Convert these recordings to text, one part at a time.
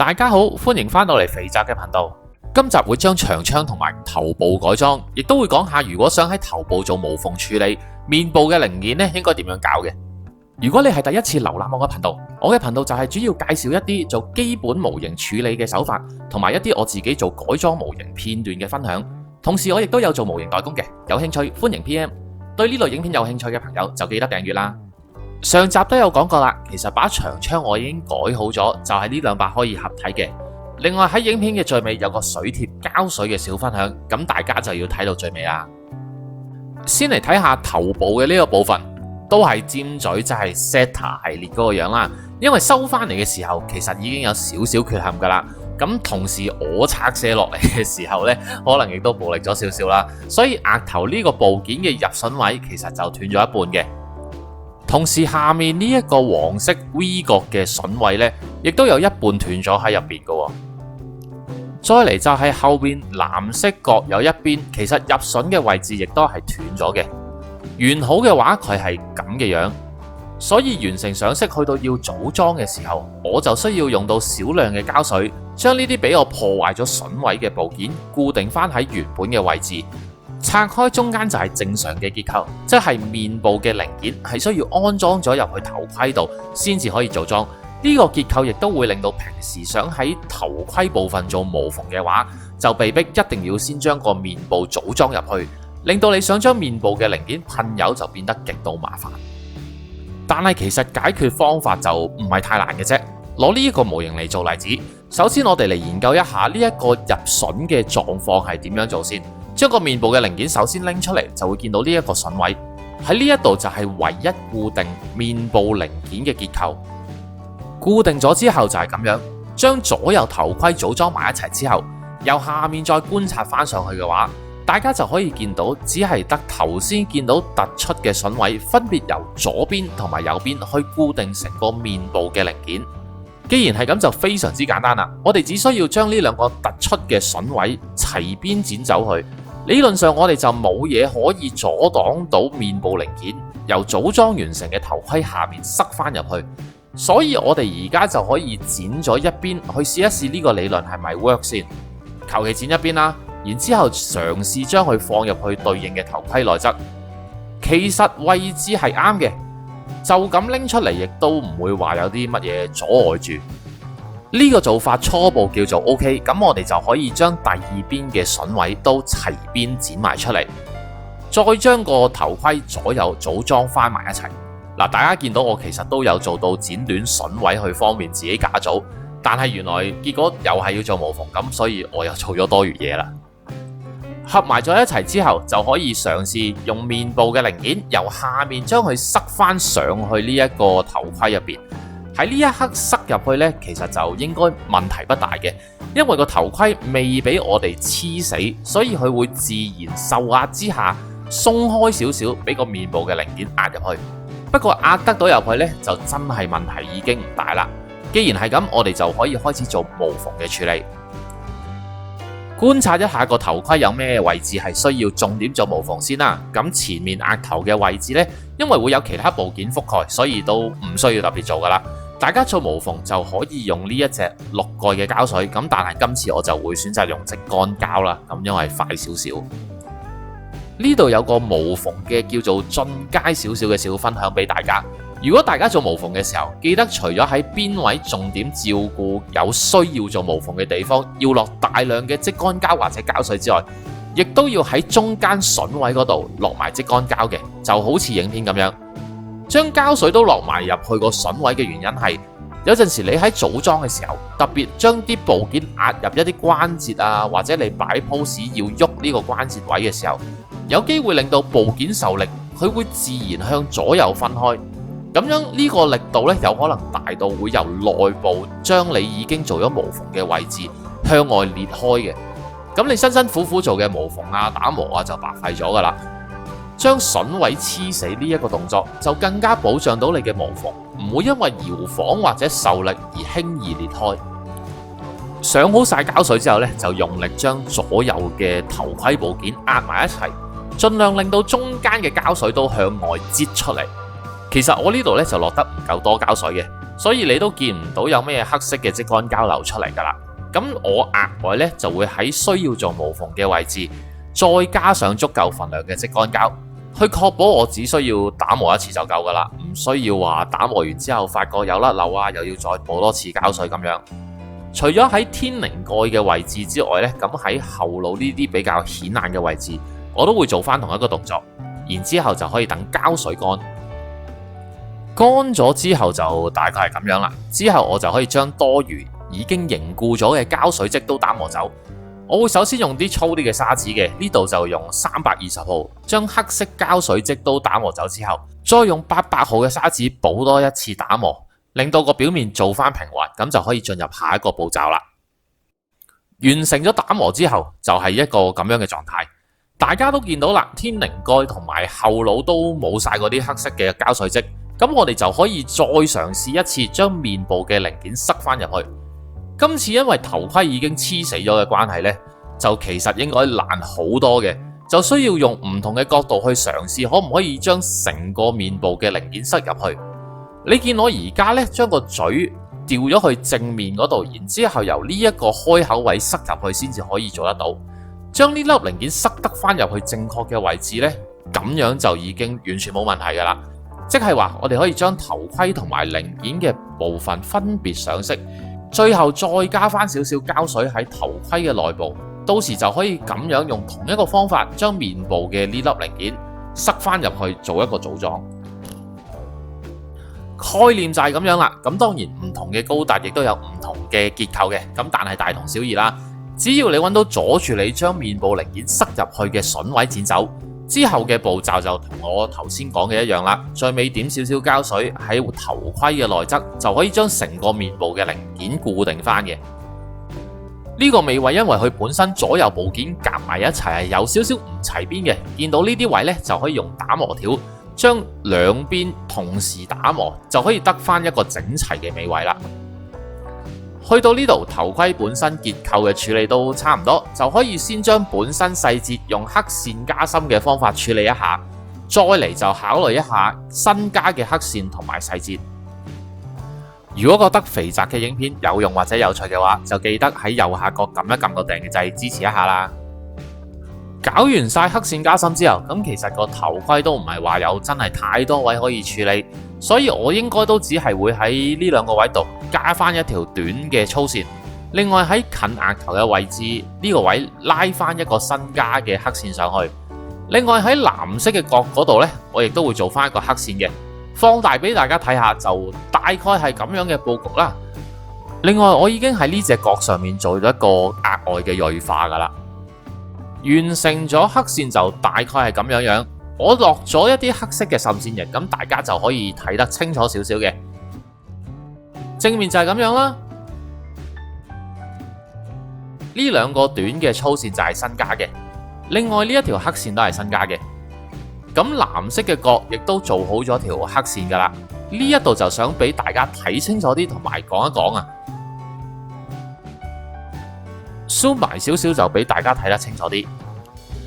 大家好，歡迎翻到嚟肥宅嘅頻道。今集會將長槍同埋頭部改裝，亦都會講下如果想喺頭部做無縫處理，面部嘅零件咧應該點樣搞嘅。如果你係第一次瀏覽我嘅頻道，我嘅頻道就係主要介紹一啲做基本模型處理嘅手法，同埋一啲我自己做改裝模型片段嘅分享。同時我亦都有做模型代工嘅，有興趣歡迎 PM。對呢類影片有興趣嘅朋友就記得訂閱啦。上集都有講過啦，其實把長槍我已經改好咗，就係呢兩把可以合體嘅。另外喺影片嘅最尾有個水貼膠水嘅小分享，咁大家就要睇到最尾啦。先嚟睇下頭部嘅呢個部分，都係尖嘴，即係 Zeta 系列嗰個樣啦。因為收翻嚟嘅時候，其實已經有少少缺陷噶啦。咁同時我拆卸落嚟嘅時候呢，可能亦都暴力咗少少啦。所以額頭呢個部件嘅入榫位其實就斷咗一半嘅。同時下面呢一個黃色 V 角嘅榫位呢，亦都有一半斷咗喺入邊嘅。再嚟就係後邊藍色角有一邊，其實入榫嘅位置亦都係斷咗嘅。完好嘅話佢係咁嘅樣，所以完成上色去到要組裝嘅時候，我就需要用到少量嘅膠水，將呢啲俾我破壞咗榫位嘅部件固定翻喺原本嘅位置。拆開中間就係正常嘅結構，即係面部嘅零件係需要安裝咗入去頭盔度先至可以組裝。呢個結構亦都會令到平時想喺頭盔部分做無縫嘅話，就被逼一定要先將個面部組裝入去，令到你想將面部嘅零件噴油就變得極度麻煩。但係其實解決方法就唔係太難嘅啫。攞呢一個模型嚟做例子，首先我哋嚟研究一下呢一個入榫嘅狀況係點樣做先。將個面部嘅零件首先拎出嚟，就會見到呢一個榫位喺呢一度就係唯一固定面部零件嘅結構。固定咗之後就係咁樣，將左右頭盔組裝埋一齊之後，由下面再觀察翻上去嘅話，大家就可以見到只係得頭先見到突出嘅榫位，分別由左邊同埋右邊去固定成個面部嘅零件。既然係咁就非常之簡單啦，我哋只需要將呢兩個突出嘅榫位齊邊剪走去。理論上我哋就冇嘢可以阻擋到面部零件由組裝完成嘅頭盔下面塞翻入去，所以我哋而家就可以剪咗一邊去試一試呢個理論係咪 work 先。求其剪一邊啦，然之後嘗試將佢放入去對應嘅頭盔內側，其實位置係啱嘅，就咁拎出嚟亦都唔會話有啲乜嘢阻礙住。呢個做法初步叫做 OK， 咁我哋就可以將第二邊嘅榫位都齊邊剪埋出嚟，再將個頭盔左右組裝翻埋一齊。嗱，大家見到我其實都有做到剪短榫位去方便自己架組，但係原來結果又係要做無縫，咁所以我又做咗多餘嘢啦。合埋咗一齊之後，就可以嘗試用面部嘅零件由下面將佢塞翻上去呢一個頭盔入邊。喺呢一刻塞入去呢，其實就應該問題不大嘅，因為個頭盔未俾我哋黐死，所以佢會自然受壓之下鬆開少少，俾個面部嘅零件壓入去。不過壓得到入去呢，就真係問題已經唔大啦。既然係咁，我哋就可以開始做無縫嘅處理。觀察一下個頭盔有咩位置係需要重點做無縫先啦。咁前面額頭嘅位置呢，因為會有其他部件覆蓋，所以都唔需要特別做噶啦。大家做無縫就可以用呢一隻6蓋嘅膠水，咁但係今次我就會選擇用直乾膠啦，咁因為快少少。呢度有個無縫嘅叫做進階少少嘅小分享俾大家。如果大家做無縫嘅時候，記得除咗喺邊位重點照顧有需要做無縫嘅地方，要落大量嘅即乾膠或者膠水之外，亦都要喺中間榫位嗰度落埋即乾膠嘅，就好似影片咁樣。將膠水都落埋入去個榫位嘅原因係，有陣時你喺組裝嘅時候，特別將啲部件壓入一啲關節啊，或者你擺 pose 要喐呢個關節位嘅時候，有機會令到部件受力，佢會自然向左右分開。咁樣呢個力度呢，有可能大到會由內部將你已經做咗無縫嘅位置向外裂開嘅。咁你辛辛苦苦做嘅無縫啊、打磨啊就白費咗噶啦。將榫位黐死呢一個動作，就更加保障到你嘅無縫唔會因為搖晃或者受力而輕易裂開。上好晒膠水之後呢，就用力將左右嘅頭盔部件壓埋一齊，盡量令到中間嘅膠水都向外擠出嚟。其實我呢度呢就落得唔夠多膠水嘅，所以你都見唔到有咩黑色嘅積乾膠流出嚟噶啦。咁我額外呢就會喺需要做無縫嘅位置，再加上足夠份量嘅積乾膠，去確保我只需要打磨一次就夠噶啦，唔需要話打磨完之後發覺有甩漏啊，又要再補多次膠水咁樣。除咗喺天靈蓋嘅位置之外呢，咁喺後腦呢啲比較顯眼嘅位置，我都會做翻同一個動作，然之後就可以等膠水乾。乾咗之後就大概係咁樣啦。之後我就可以將多餘已經凝固咗嘅膠水漬都打磨走。我會首先用啲粗啲嘅砂紙嘅，呢度就用320號，將黑色膠水漬都打磨走之後，再用800號嘅砂紙補多一次打磨，令到個表面做翻平滑，咁就可以進入下一個步驟啦。完成咗打磨之後，就係一個咁樣嘅狀態。大家都見到啦，天靈蓋同埋後腦都冇晒嗰啲黑色嘅膠水漬，咁我哋就可以再嘗試一次將面部嘅零件塞翻入去。今次因為頭盔已經黐死咗嘅關係呢，就其實應該難好多嘅，就需要用唔同嘅角度去嘗試，可唔可以將成個面部嘅零件塞入去。你見我而家呢，將個嘴調咗去正面嗰度，然之後由呢一個開口位塞入去先至可以做得到。將呢粒零件塞得翻入去正確嘅位置呢，咁樣就已經完全冇問題噶啦。即係話我哋可以將頭盔同埋零件嘅部分分別上色，最後再加翻少少膠水喺頭盔嘅內部，到時就可以咁樣用同一個方法將面部嘅呢粒零件塞翻入去做一個組裝。概念就係咁樣啦。咁當然唔同嘅高達亦都有唔同嘅結構嘅，咁但係大同小異啦。只要你揾到阻住你將面部零件塞入去嘅筍位剪走，之後嘅步驟就同我頭先講嘅一樣啦。最尾點少少膠水喺頭盔嘅內側，就可以將成個面部嘅零件固定翻嘅。呢個尾位因為佢本身左右部件夾埋一齊係有少少唔齊邊嘅，見到呢啲位呢，就可以用打磨條將兩邊同時打磨，就可以得翻一個整齊嘅尾位啦。去到呢度，頭盔本身結構嘅處理都差唔多，就可以先將本身細節用黑線加深嘅方法處理一下，再嚟就考慮一下新加嘅黑線同埋細節。如果覺得肥宅嘅影片有用或者有趣嘅話，就記得喺右下角撳一撳個訂閱掣支持一下啦。搞完晒黑線加深之後，咁其實個頭盔都唔係話有真係太多位可以處理，所以我應該都只係會喺呢兩個位度加翻一條短嘅粗線，另外喺近額頭嘅位置呢個位拉翻一個新加嘅黑線上去，另外喺藍色嘅角嗰度呢，我亦都會做翻一個黑線嘅，放大俾大家睇下，就大概係咁樣嘅佈局啦。另外我已經喺呢隻角上面做咗一個額外嘅銳化噶啦。完成咗黑線就大概係咁樣樣，我落咗一啲黑色嘅滲線液，咁大家就可以睇得清楚少少嘅。正面就係咁樣啦，呢兩個短嘅粗線就係新加嘅，另外呢一條黑線都係新加嘅。咁藍色嘅角亦都做好咗條黑線噶啦，呢一度就想俾大家睇清楚啲，同埋講一講啊。zoom 埋少少就俾大家睇得清楚啲。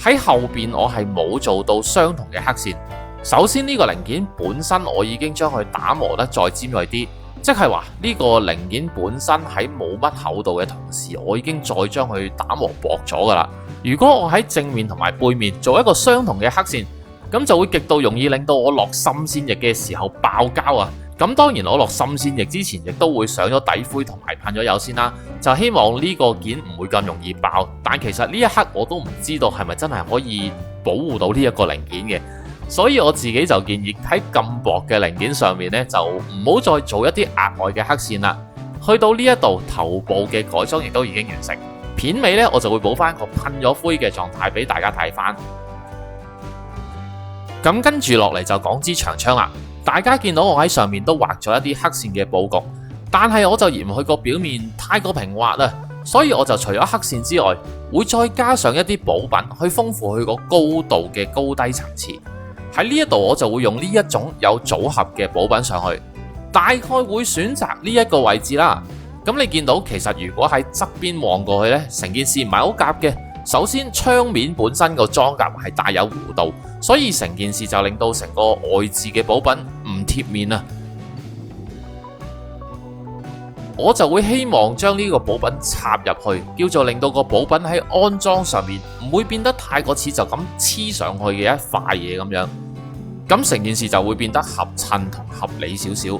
喺後邊我係冇做到相同嘅黑線。首先呢個零件本身我已經將佢打磨得再尖銳啲，即係話呢個零件本身喺冇乜厚度嘅同時，我已經再將佢打磨薄咗噶啦。如果我喺正面同埋背面做一個相同嘅黑線，咁就會極度容易令到我落滲線液嘅時候爆膠啊！咁當然我落滲線液之前亦都會上咗底灰同埋噴咗油先啦，就希望呢個件唔會咁容易爆。但其實呢一刻我都唔知道係咪真係可以保護到呢一個零件嘅，所以我自己就建議喺咁薄嘅零件上面呢，就唔好再做一啲額外嘅黑線啦。去到呢一度頭部嘅改裝亦都已經完成，片尾呢，我就會補翻個噴咗灰嘅狀態俾大家睇翻。咁跟住落嚟就講支長槍啦。大家見到我喺上面都畫咗一啲黑線嘅佈局，但係我就嫌佢個表面太過平滑啦，所以我就除咗黑線之外，會再加上一啲補品去豐富佢個高度嘅高低層次。喺呢一度我就會用呢一種有組合嘅補品上去，大概會選擇呢一個位置啦。咁你見到其實如果喺側邊望過去呢，成件事唔係好夾嘅。首先槍面本身個裝甲係帶有弧度，所以成件事就令到成個外置嘅補品唔貼面啊。我就會希望將呢個補品插入去，叫做令到個補品喺安裝上面唔會變得太過似就咁黐上去嘅一塊嘢咁樣，咁成件事就會變得合襯同合理少少。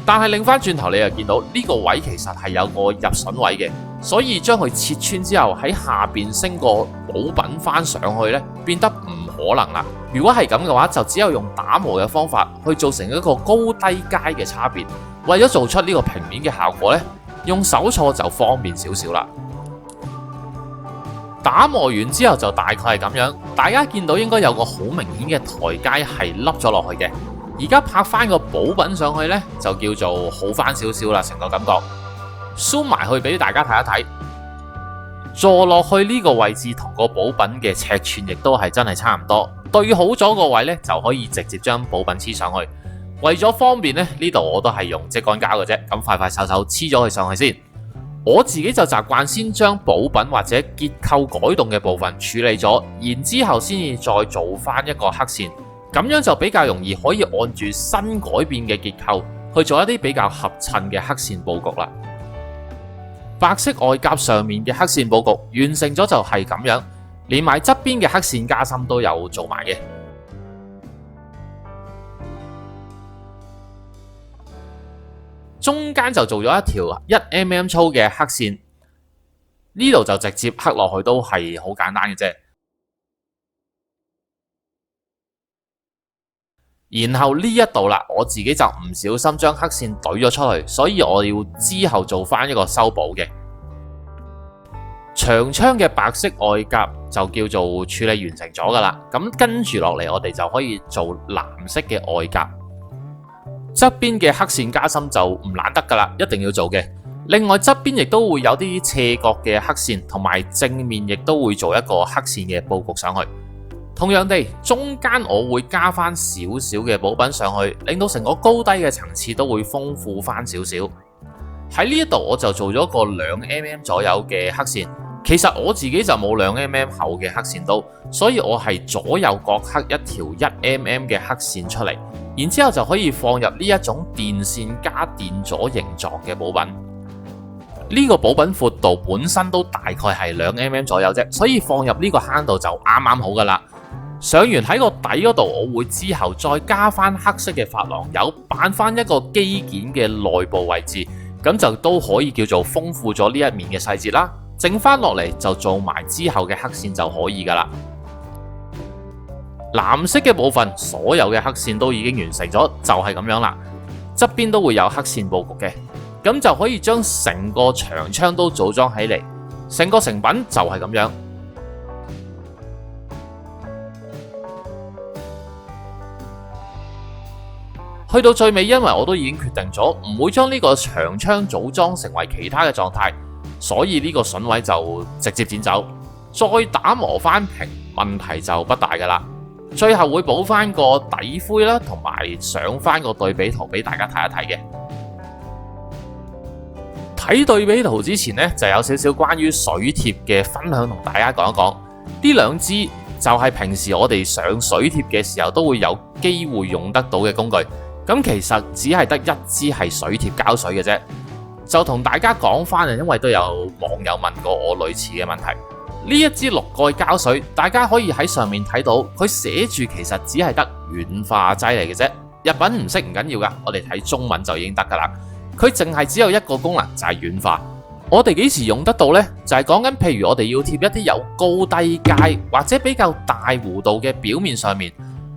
但係擰翻轉頭，你又見到呢個位其實係有個入榫位嘅，所以將佢切穿之後喺下邊升個補品翻上去呢，變得唔可能啦。如果係咁嘅話，就只有用打磨嘅方法去造成一個高低階嘅差別。為咗做出呢個平面嘅效果呢，用手錯就方便少少啦。打磨完之後就大概係咁樣，大家見到應該有個好明顯嘅台階係凹咗落去嘅。而家拍翻個補品上去呢，就叫做好翻少少啦，成個感覺。zoom 埋去俾大家睇一睇，坐落去呢個位置同個補品嘅尺寸亦都係真係差唔多。對好咗個位呢，就可以直接將補品黐上去。為咗方便呢，呢度我都係用即乾膠嘅啫，咁快快手手黐咗佢上去先。我自己就習慣先將補品或者結構改動嘅部分處理咗，然之後先至再做翻一個黑線。咁樣就比較容易可以按住新改變嘅結構去做一啲比較合襯嘅黑線佈局啦。白色外甲上面嘅黑線佈局完成咗就係咁樣，連埋側邊嘅黑線加深都有做埋嘅。中間就做咗一條1mm 粗嘅黑線，呢度就直接刻落去都係好簡單嘅啫。然後呢一度啦，我自己就唔小心將黑線懟咗出去，所以我要之後做翻一個修補嘅。長槍嘅白色外甲就叫做處理完成咗噶啦，咁跟住落嚟我哋就可以做藍色嘅外甲。側邊嘅黑線加深就唔難得噶啦，一定要做嘅。另外側邊亦都會有啲斜角嘅黑線，同埋正面亦都會做一個黑線嘅佈局上去。同樣地，中間我會加翻少少嘅補品上去，令到成個高低嘅層次都會豐富翻少少。喺呢一度我就做咗個2mm 左右嘅黑線。其實我自己就冇2mm 厚嘅黑線刀，所以我係左右各刻一條1mm 嘅黑線出嚟，然之後就可以放入呢一種電線加電阻形狀嘅補品。呢個補品闊度本身都大概係2mm 左右啫，所以放入呢個坑度就啱啱好噶啦。上完喺個底嗰度，我會之後再加翻黑色嘅珐琅油，扮翻一個機件嘅內部位置，咁就都可以叫做豐富咗呢一面嘅細節啦。剩翻落嚟就做埋之後嘅黑線就可以噶啦。藍色嘅部分，所有嘅黑線都已經完成咗，就係咁樣啦。側邊都會有黑線佈局嘅，咁就可以將成個長槍都組裝起嚟，成個成品就係咁樣。去到最尾，因為我都已經決定咗唔會將呢個長槍組裝成為其他嘅狀態，所以呢個榫位就直接剪走，再打磨翻平，問題就不大噶啦。最後會補翻個底灰啦，同埋上翻個對比圖俾大家睇一睇嘅。睇對比圖之前呢，就有少少關於水貼嘅分享同大家講一講。呢兩支就係平時我哋上水貼嘅時候都會有機會用得到嘅工具。咁其實只係得一支係水貼膠水嘅啫，就同大家講翻啊，因為都有網友問過我類似嘅問題。呢一支綠蓋膠水，大家可以喺上面睇到，佢寫住其實只係得軟化劑嚟嘅啫。日文唔識唔緊要噶，我哋睇中文就已經得噶啦。佢淨係只有一個功能，就係軟化。我哋幾時用得到呢？就係講緊譬如我哋要貼一啲有高低階或者比較大弧度嘅表面上面，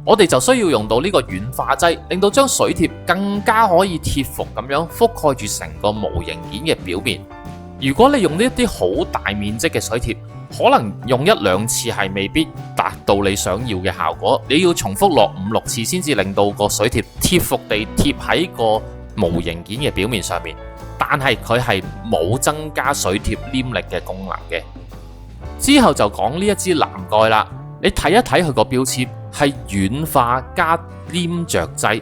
我哋就需要用到呢個軟化劑，令到張水貼更加可以貼服咁樣覆蓋住成個模型件嘅表面。如果你用呢一啲好大面積嘅水貼，可能用1、2次係未必達到你想要嘅效果，你要重複落5、6次先至令到個水貼貼服地貼喺個模型件嘅表面上面。但係佢係冇增加水貼黏力嘅功能嘅。之後就講呢一支藍蓋啦，你睇一睇佢個標籤係軟化加黏着劑，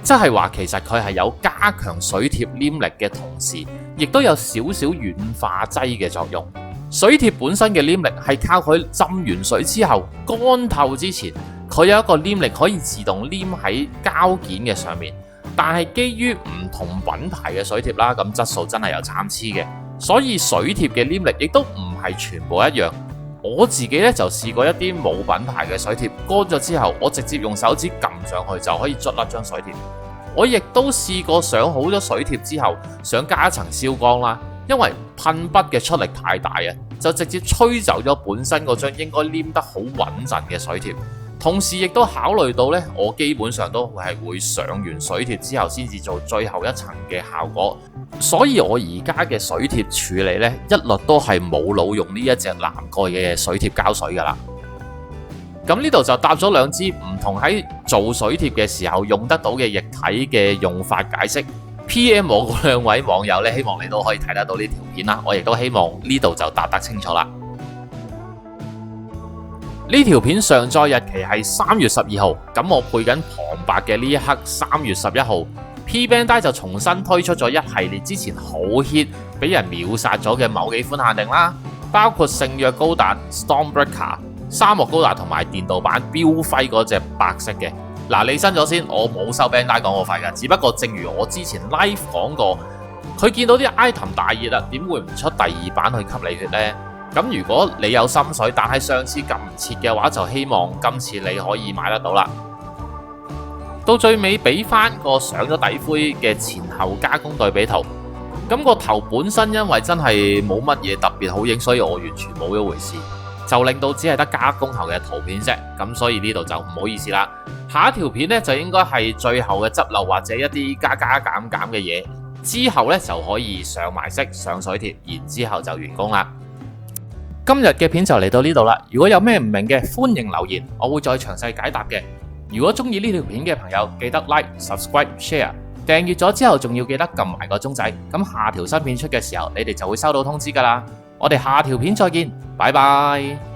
即係話其實佢係有加強水貼黏力嘅同時，亦都有少少軟化劑嘅作用。水貼本身嘅黏力係靠佢浸完水之後乾透之前，佢有一個黏力可以自動黏喺膠件嘅上面。但係基於唔同品牌嘅水貼啦，咁質素真係有參差嘅，所以水貼嘅黏力亦都唔係全部一樣。我自己咧就試過一啲冇品牌嘅水貼，乾咗之後，我直接用手指撳上去就可以捽甩張水貼。我亦都試過上好咗水貼之後，想加一層燒光啦，因為噴筆嘅出力太大啊，就直接吹走咗本身嗰張應該黏得好穩陣嘅水貼。同時亦都考慮到咧，我基本上都係會上完水貼之後先至做最後一層嘅效果，所以我而家嘅水貼處理咧，一律都係冇腦用呢一隻藍蓋嘅水貼膠水噶啦。咁呢度就搭咗兩支唔同喺做水貼嘅時候用得到嘅液體嘅用法解釋。PM 我嗰兩位網友咧，希望你都可以睇得到呢條片啦。我亦都希望呢度就答得清楚啦。呢條片上載日期係3月12號，咁我配緊旁白嘅呢一刻3月11號 ，P Bandai 就重新推出咗一系列之前好 hit 俾人秒殺咗嘅某幾款限定啦，包括聖約高達、Stormbreaker、沙漠高達同埋電鍍版標輝嗰隻白色嘅。嗱，你申咗先，我冇收 Bandai 廣告費㗎，只不過正如我之前 live 講過，佢見到啲 item 大熱啦，點會唔出第二版去吸你血呢？咁如果你有心水，但係上次撳唔切嘅話，就希望今次你可以買得到啦。到最尾俾翻個上咗底灰嘅前後加工對比圖，咁個頭本身因為真係冇乜嘢特別好影，所以我完全冇一回事，就令到只係得加工後嘅圖片啫。咁所以呢度就唔好意思啦。下一條片呢，就應該係最後嘅執漏或者一啲加減嘅嘢，之後呢，就可以上埋色上水貼，然之後就完工啦。今日嘅片就嚟到呢度啦，如果有咩唔明嘅，歡迎留言，我會再詳細解答嘅。如果中意呢條片嘅朋友，記得 like、subscribe、share， 訂閱咗之後仲要記得撳埋個鐘仔，咁下條新片出嘅時候，你哋就會收到通知噶啦。我哋下條片再見，拜拜。